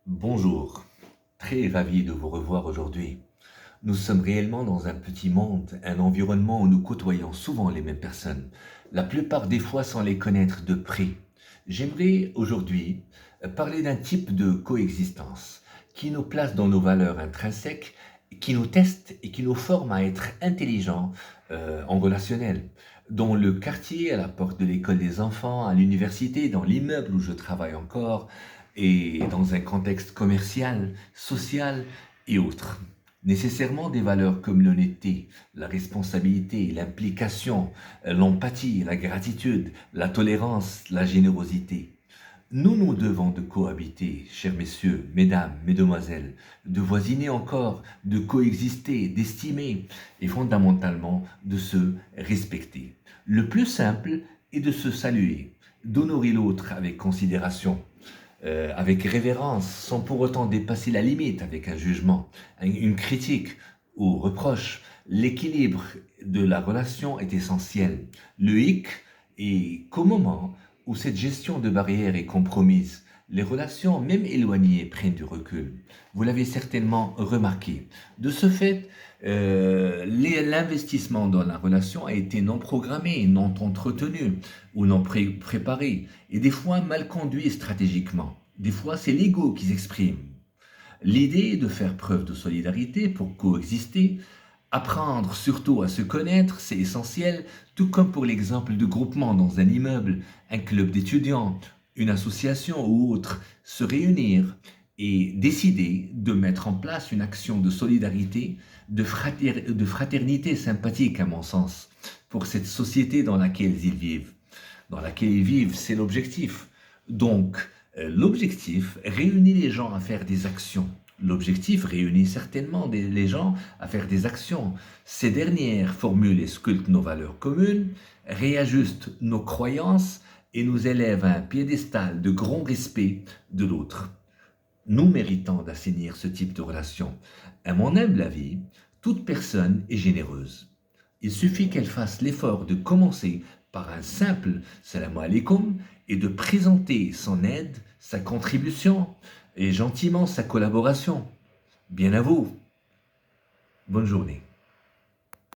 Bonjour, très ravi de vous revoir aujourd'hui. Nous sommes réellement dans un petit monde, un environnement où nous côtoyons souvent les mêmes personnes, la plupart des fois sans les connaître de près. J'aimerais aujourd'hui parler d'un type de coexistence qui nous place dans nos valeurs intrinsèques, qui nous teste et qui nous forme à être intelligents en relationnel. Dans le quartier, à la porte de l'école des enfants, à l'université, dans l'immeuble où je travaille encore, et dans un contexte commercial, social et autres. Nécessairement des valeurs comme l'honnêteté, la responsabilité, l'implication, l'empathie, la gratitude, la tolérance, la générosité. Nous devons de cohabiter, chers messieurs, mesdames, mesdemoiselles, de voisiner encore, de coexister, d'estimer et fondamentalement de se respecter. Le plus simple est de se saluer, d'honorer l'autre avec considération, avec révérence, sans pour autant dépasser la limite avec un jugement, une critique ou reproche. L'équilibre de la relation est essentiel. Le hic est qu'au moment où cette gestion de barrière est compromise, les relations, même éloignées, prennent du recul. Vous l'avez certainement remarqué. De ce fait, l'investissement dans la relation a été non programmé, non entretenu ou non préparé, et des fois mal conduit stratégiquement. Des fois, c'est l'ego qui s'exprime. L'idée est de faire preuve de solidarité pour coexister. Apprendre surtout à se connaître, c'est essentiel, tout comme pour l'exemple de groupement dans un immeuble, un club d'étudiants, une association ou autre, se réunir et décider de mettre en place une action de solidarité, de fraternité sympathique à mon sens, pour cette société dans laquelle ils vivent. Dans laquelle ils vivent, c'est l'objectif. Donc, l'objectif réunit les gens à faire des actions. L'objectif réunit certainement les gens à faire des actions. Ces dernières formulent et sculptent nos valeurs communes, réajustent nos croyances et nous élèvent à un piédestal de grand respect de l'autre. Nous méritons d'assainir ce type de relation. À mon humble avis, toute personne est généreuse. Il suffit qu'elle fasse l'effort de commencer par un simple salam alaikum et de présenter son aide, sa contribution et gentiment sa collaboration. Bien à vous. Bonne journée.